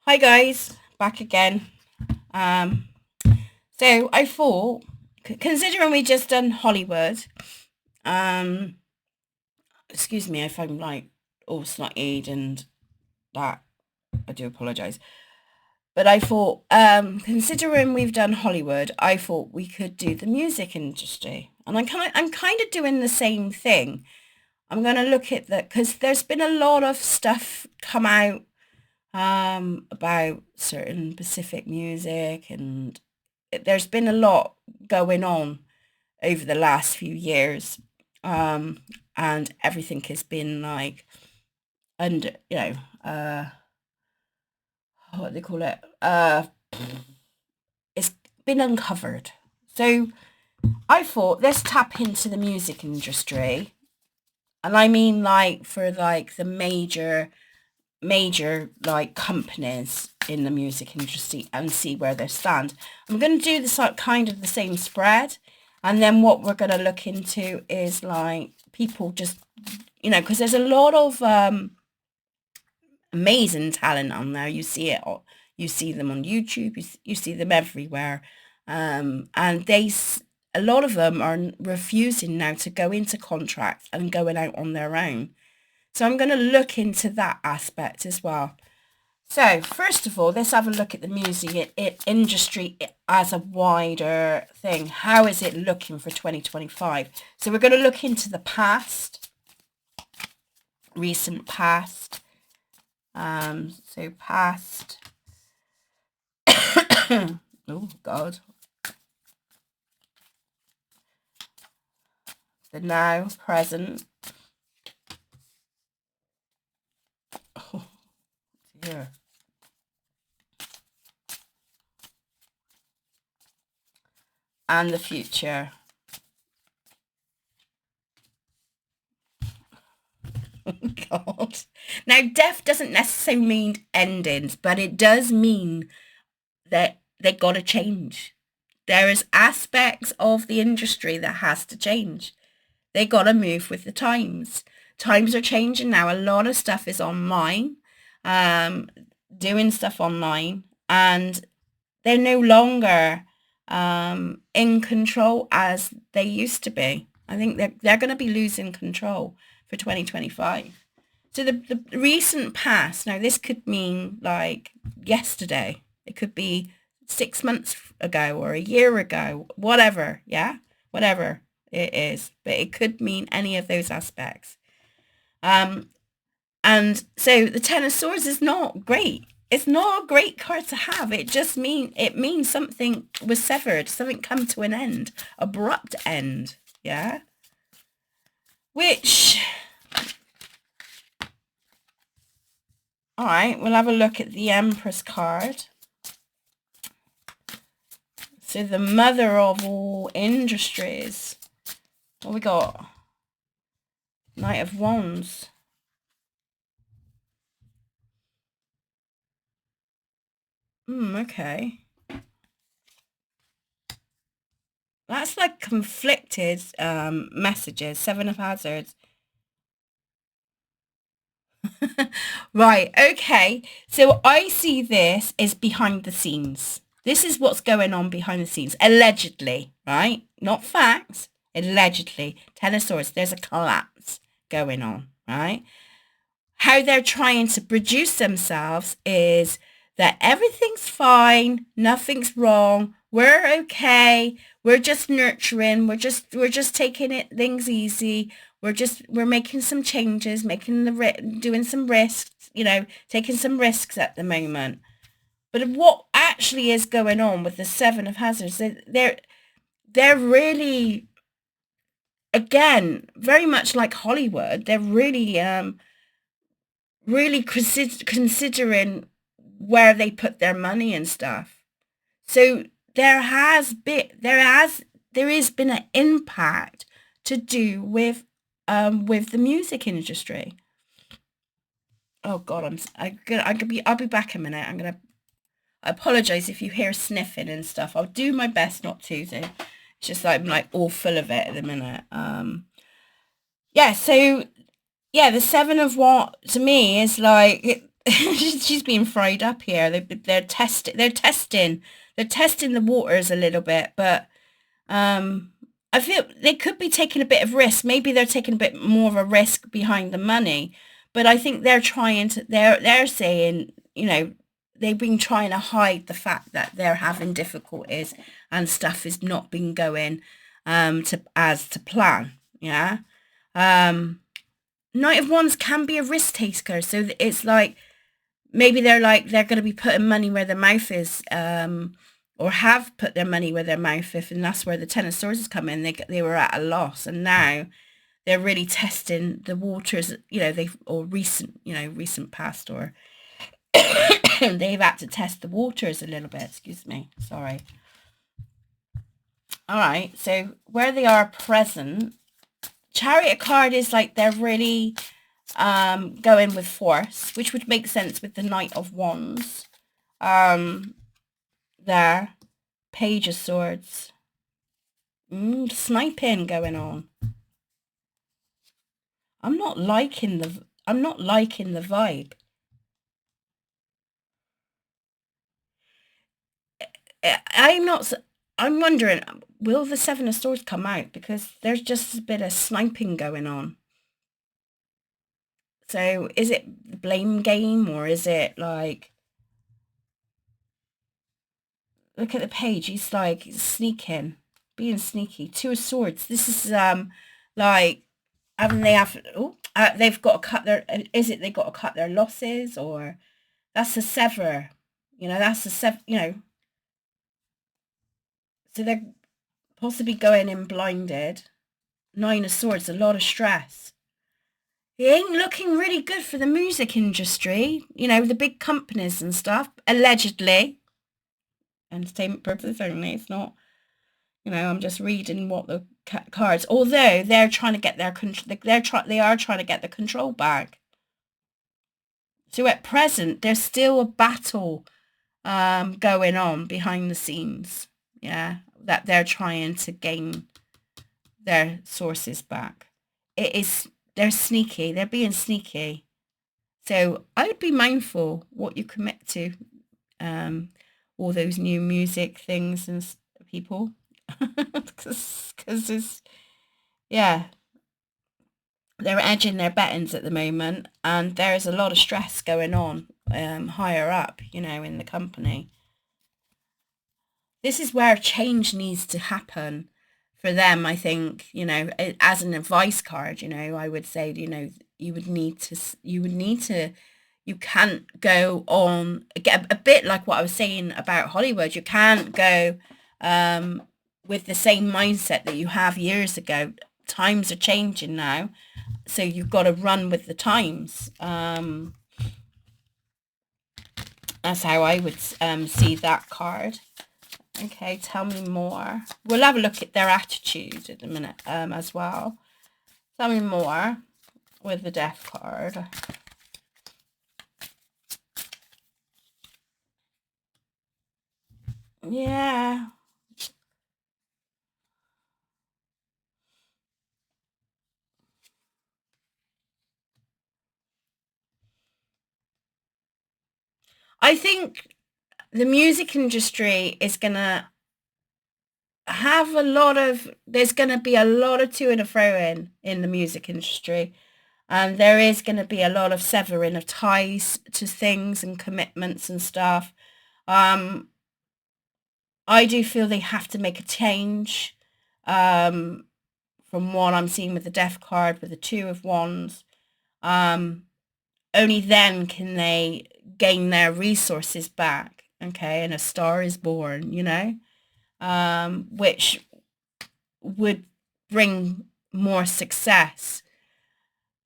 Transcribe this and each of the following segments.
Hi guys, back again. Um, so I thought, considering we just done Hollywood, um, excuse me if I'm like all snotty and that, I do apologise. But I thought, considering we've done Hollywood, I thought we could do the music industry, and I'm kind of doing the same thing. I'm going to look at that because there's been a lot of stuff come out about certain specific music, and there's been a lot going on over the last few years, um, and everything has been like under, what do they call it? It's been uncovered. So I thought let's tap into the music industry, and I mean like for like the major like companies in the music industry and see where they stand. I'm going to do this like kind of the same spread, and then what we're going to look into is like people just because there's a lot of amazing talent on there. You see it, you see them on YouTube, you see them everywhere, and a lot of them are refusing now to go into contracts and going out on their own. So I'm going to look into that aspect as well. So first of all, let's have a look at the music industry as a wider thing. How is it looking for 2025? So we're going to look into the past, recent past. So past. Oh God. The now, present. Oh dear. And the future. Oh God. Now, death doesn't necessarily mean endings, but it does mean that they got to change. There is aspects of the industry that has to change. They got to move with the times. Times are changing now. A lot of stuff is online, um, doing stuff online, and they're no longer in control as they used to be. I think they're going to be losing control for 2025. So the recent past, now this could mean like yesterday. It could be 6 months ago or a year ago, whatever, yeah? Whatever it is. But it could mean any of those aspects. Um, and so the Ten of Swords is not great. It's not a great card to have. It means something was severed, something come to an end, abrupt end. Yeah. Which, all right, we'll have a look at the Empress card. So the mother of all industries. What we got? Knight of Wands. Okay. That's like conflicted messages. Seven of Hazards. Right, okay. So I see this as behind the scenes. This is what's going on behind the scenes. Allegedly, right? Not facts. Allegedly. Ten of Swords, there's a collapse going on, right? How they're trying to produce themselves is that everything's fine, nothing's wrong, we're okay, we're just nurturing, we're just taking it things easy, we're making some changes, doing some risks, taking some risks at the moment. But what actually is going on with the Seven of Hazards, they're really, again, very much like Hollywood. They're really considering where they put their money and stuff. So there has been an impact to do with the music industry. Oh God, I'll be back in a minute. I apologize if you hear sniffing and stuff. I'll do my best not to. So it's just like I'm like all full of it at the minute. Yeah. So yeah, the Seven of What to me is like she's being fried up here. They're testing the waters a little bit, but I feel they could be taking a bit of risk. Maybe they're taking a bit more of a risk behind the money, but I think they're trying to. They're saying, they've been trying to hide the fact that they're having difficulties and stuff is not been going to plan. Yeah. Um, Knight of Wands can be a risk taker, so it's like maybe they're going to be putting money where their mouth is, or have put their money where their mouth is, and that's where the Ten of Swords has come in. They were at a loss, and now they're really testing the waters. They've or recent past, or they've had to test the waters a little bit. Excuse me, sorry. All right, so where they are present, Chariot card is like they're really going with force, which would make sense with the Knight of Wands. There, Page of Swords. Sniping going on. I'm not liking the vibe. I'm wondering, will the Seven of Swords come out? Because there's just a bit of sniping going on. So is it the blame game, or is it like, look at the page, he's like sneaking, being sneaky. Two of Swords. This is like, haven't they they've got to cut their, is it they got to cut their losses, or that's a sever, that's a sever, so they're possibly going in blinded. Nine of Swords, a lot of stress. It ain't looking really good for the music industry, the big companies and stuff, allegedly. Entertainment purposes only. It's not, I'm just reading what the cards. Although they're trying to get their control, they are trying to get the control back. So at present, there's still a battle going on behind the scenes. Yeah, that they're trying to gain their sources back. They're sneaky. They're being sneaky. So I would be mindful what you commit to. All those new music things and people, because it's, yeah, they're edging their bettings at the moment, and there is a lot of stress going on higher up, in the company. This is where change needs to happen for them, I think. As an advice card, I would say, you can't go on, get a bit like what I was saying about Hollywood. You can't go with the same mindset that you have years ago. Times are changing now, so you've got to run with the times. That's how I would see that card. Okay, tell me more. We'll have a look at their attitude in a minute as well. Tell me more with the Death card. Yeah. I think the music industry is going to have there's going to be a lot of to and fro in the music industry. And there is going to be a lot of severing of ties to things and commitments and stuff. I do feel they have to make a change from what I'm seeing with the Death card, with the Two of Wands. Only then can they gain their resources back, okay, and a star is born, which would bring more success.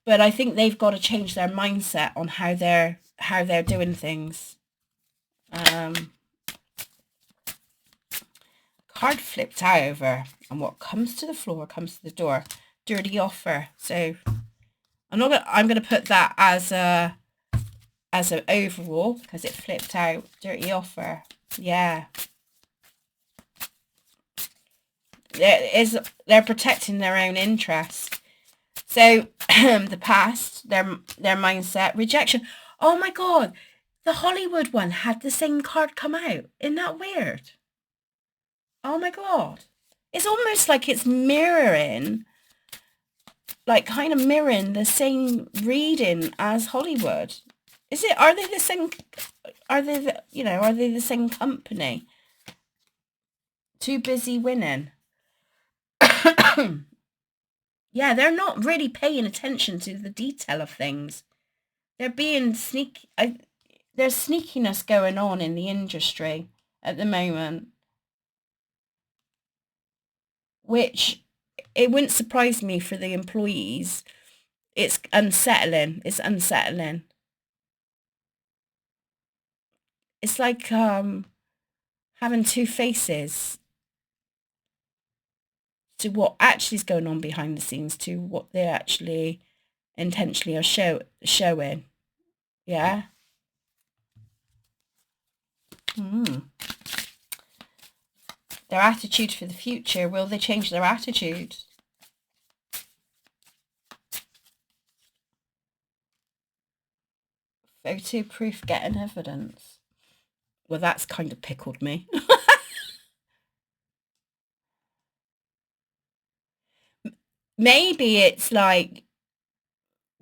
But I think they've got to change their mindset on how they're doing things. Card flipped over, and what comes to the floor comes to the door. Dirty offer. So I'm gonna put that as an overall, because it flipped out. Dirty offer. Yeah. They're protecting their own interest. So the past, their mindset, rejection. Oh my God. The Hollywood one had the same card come out. Isn't that weird? Oh my God. It's almost like it's mirroring, like kind of mirroring the same reading as Hollywood. Is it, are they the same, are they the, are they the same company? Too busy winning. Yeah, they're not really paying attention to the detail of things. They're being sneaky. There's sneakiness going on in the industry at the moment, which it wouldn't surprise me for the employees. It's unsettling. It's unsettling. It's like having two faces to what actually is going on behind the scenes to what they actually intentionally are showing. Yeah. Hmm. Their attitude for the future. Will they change their attitude? Photo proof getting evidence. Well, that's kind of pickled me. Maybe it's like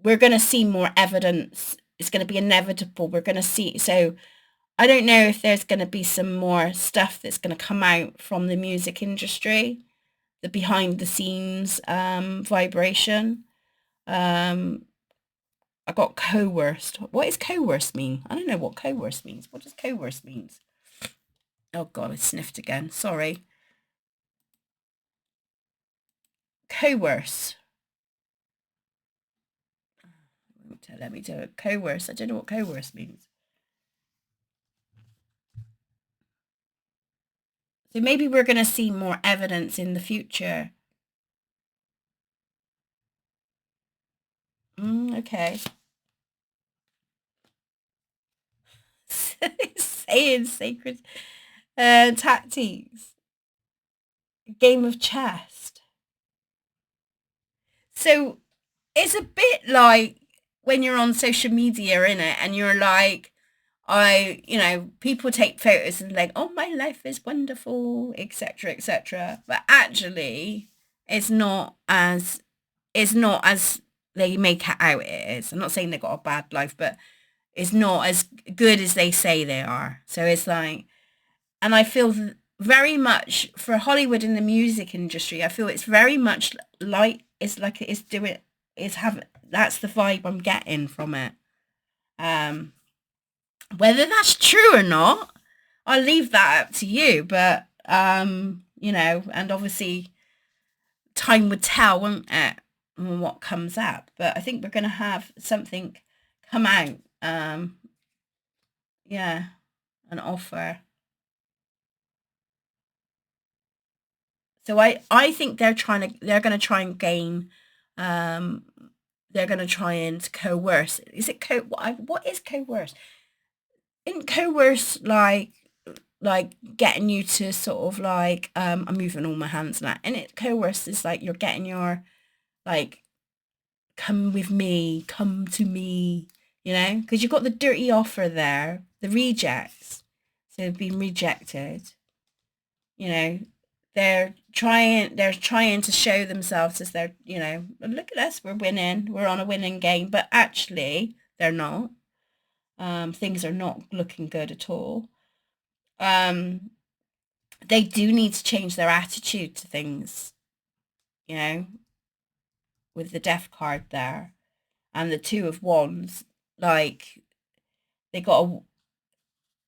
we're going to see more evidence. It's going to be inevitable. We're going to see. So I don't know if there's going to be some more stuff that's going to come out from the music industry, the behind the scenes vibration. I got coerced. What does coerced mean? I don't know what coerced means. What does coerced means? Oh God, I sniffed again. Sorry. Coerce. Let me do it. Coerce. I don't know what coerce means. So maybe we're going to see more evidence in the future. Okay. Saying sacred tactics. A game of chess. So it's a bit like when you're on social media, innit? And you're like, people take photos and like, oh, my life is wonderful, etc., etc. But actually, it's not as they make it out it is. I'm not saying they got a bad life, but it's not as good as they say they are. So it's like, and I feel very much for Hollywood in the music industry, I feel it's very much like it's doing it's having that's the vibe I'm getting from it. Um, Whether that's true or not, I'll leave that up to you. But and obviously time would tell, won't it, on what comes up. But I think we're going to have something come out. Yeah, an offer. So I think they're going to try and gain. Um, they're going to try and coerce. Is it what is coerce? Isn't coerce like getting you to sort of like I'm moving all my hands now, and it coerce is like you're getting your like come with me, come to me, because you've got the dirty offer there, the rejects, so they've been rejected. you know they're trying to show themselves as they're, look at us, we're winning, we're on a winning game, but actually they're not. Things are not looking good at all. um they do need to change their attitude to things, you know with the death card there and the two of wands. Like, they got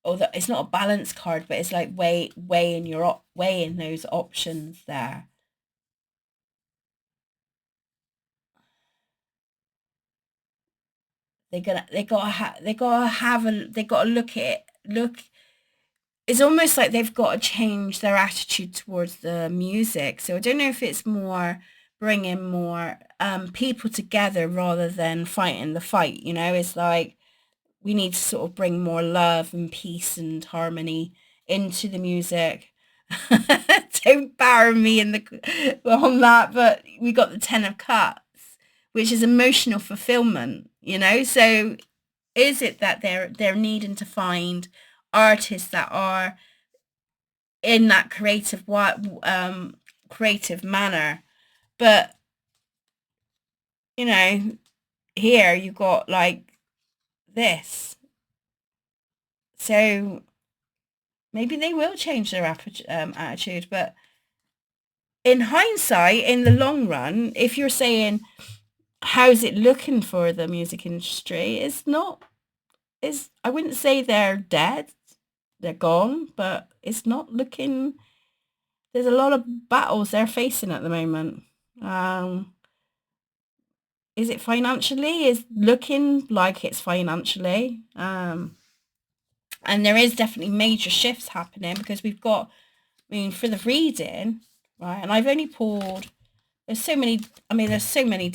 a, it's not a balance card, but it's like weighing those options there. They gotta look at it. Look, it's almost like they've got to change their attitude towards the music. So I don't know if it's more bringing more people together rather than fighting the fight. It's like we need to sort of bring more love and peace and harmony into the music. Don't barra me on that, but we got the Ten of Cups, which is emotional fulfillment. So is it that they're needing to find artists that are in that creative manner? But you know, here you got like this, so maybe they will change their attitude. But in hindsight, in the long run, if you're saying how's it looking for the music industry, it's not. Is I wouldn't say they're dead, they're gone, but it's not looking. There's a lot of battles they're facing at the moment. Um, is it financially? Is looking like it's financially. And there is definitely major shifts happening because we've got, I mean, for the reading, right? And I've only pulled. There's so many. I mean, there's so many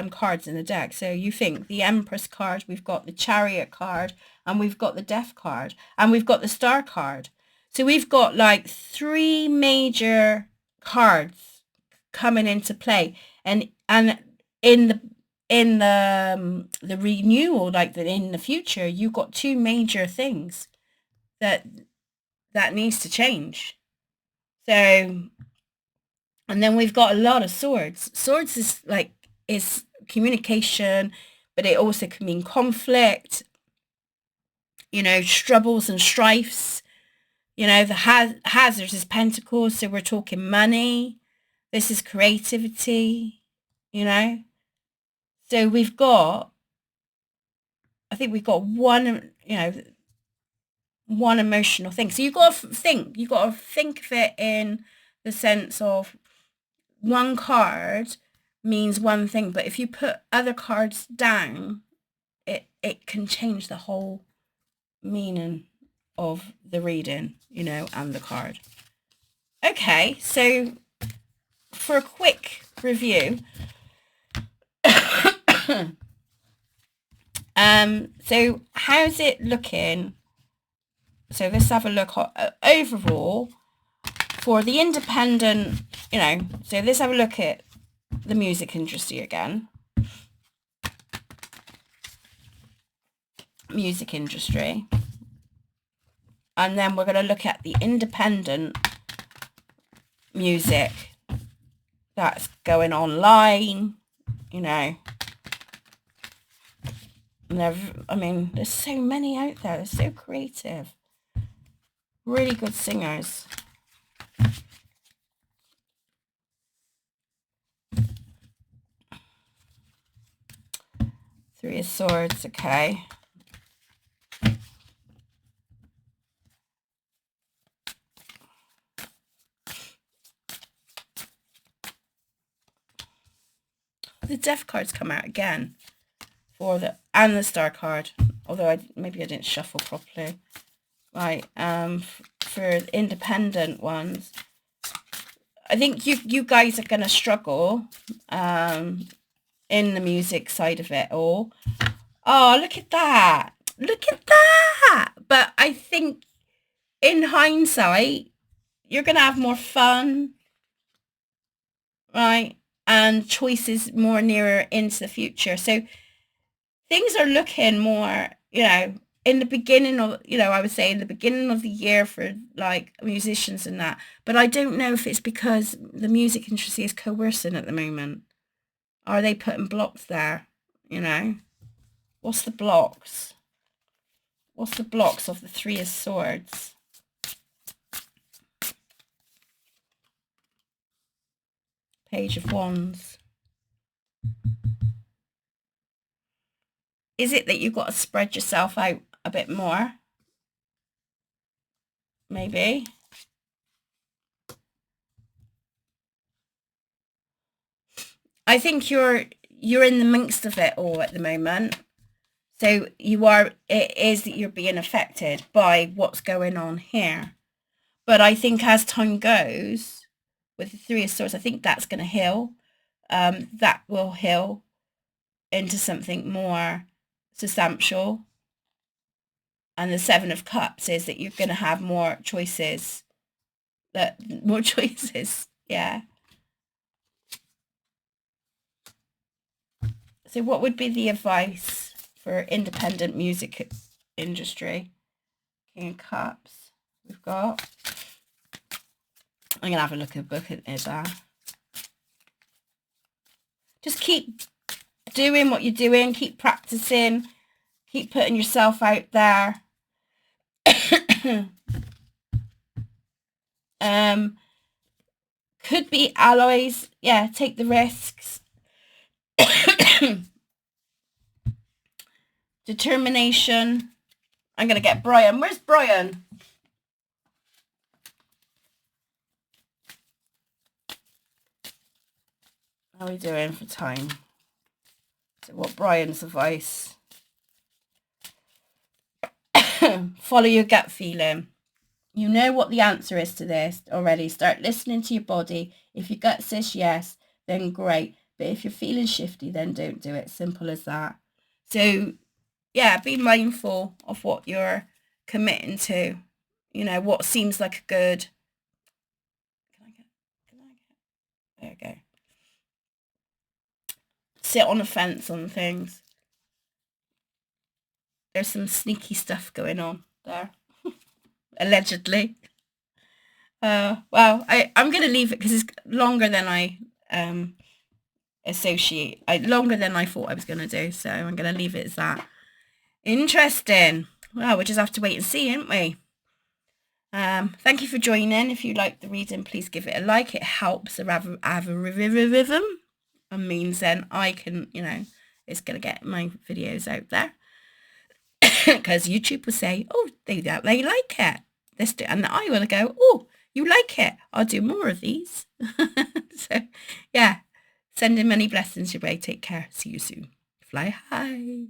cards in the deck. So you think the Empress card, we've got the Chariot card, and we've got the Death card, and we've got the Star card. So we've got like 3 major cards coming into play, and in the renewal, like in the future, you've got 2 major things that needs to change. So, and then we've got a lot of swords. Swords is communication, but it also can mean conflict, troubles and strifes. The hazards is pentacles, so we're talking money. This is creativity, So I think we've got one emotional thing. So you've got to think of it in the sense of one card means one thing, but if you put other cards down, it can change the whole meaning of the reading, and the card. Okay, so for a quick review, so how's it looking? So let's have a look overall for the independent, so let's have a look at the music industry again. Music industry. And then we're going to look at the independent music that's going online, And there's so many out there. They're so creative. Really good singers. Three of Swords, okay. The Death card's come out again and the Star card, although maybe I didn't shuffle properly. Right, for independent ones, I think you guys are going to struggle in the music side of it all. Oh, look at that. Look at that. But I think in hindsight, you're going to have more fun, right? And choices more nearer into the future. So things are looking more, in the beginning of, I would say in the beginning of the year for like musicians and that. But I don't know if it's because the music industry is coercing at the moment. Are they putting blocks there? What's the blocks? What's the blocks of the Three of Swords? Page of Wands. Is it that you've got to spread yourself out a bit more? Maybe. I think you're in the midst of it all at the moment. So it is that you're being affected by what's going on here. But I think as time goes, with the Three of Swords, I think that's going to heal. That will heal into something more substantial. And the Seven of Cups is that you're going to have more choices. More choices, yeah. So what would be the advice for independent music industry. King of Cups. We've got. I'm going to have a look at a book at there. Just keep doing what you're doing. Keep practicing. Keep putting yourself out there. Could be alloys. Yeah, take the risks. Determination. I'm going to get Brian. Where's Brian? How are we doing for time? So what Brian's advice? Follow your gut feeling. You know what the answer is to this already. Start listening to your body. If your gut says yes, then great. But if you're feeling shifty, then don't do it. Simple as that. So, yeah, be mindful of what you're committing to. You know, what seems like a good... There we go. Sit on the fence on things. There's some sneaky stuff going on there. Allegedly. Well, I'm going to leave it because it's longer than I longer than I thought I was going to do. So I'm going to leave it as that. Interesting. Well, we'll just have to wait and see, ain't we? Thank you for joining. If you like the reading, please give it a like. It helps the algorithm and means then I can, you know, it's going to get my videos out there. Because YouTube will say, oh, they like it. And I will go, oh, you like it. I'll do more of these. So, yeah. Sending many blessings your way. Take care. See you soon. Fly high.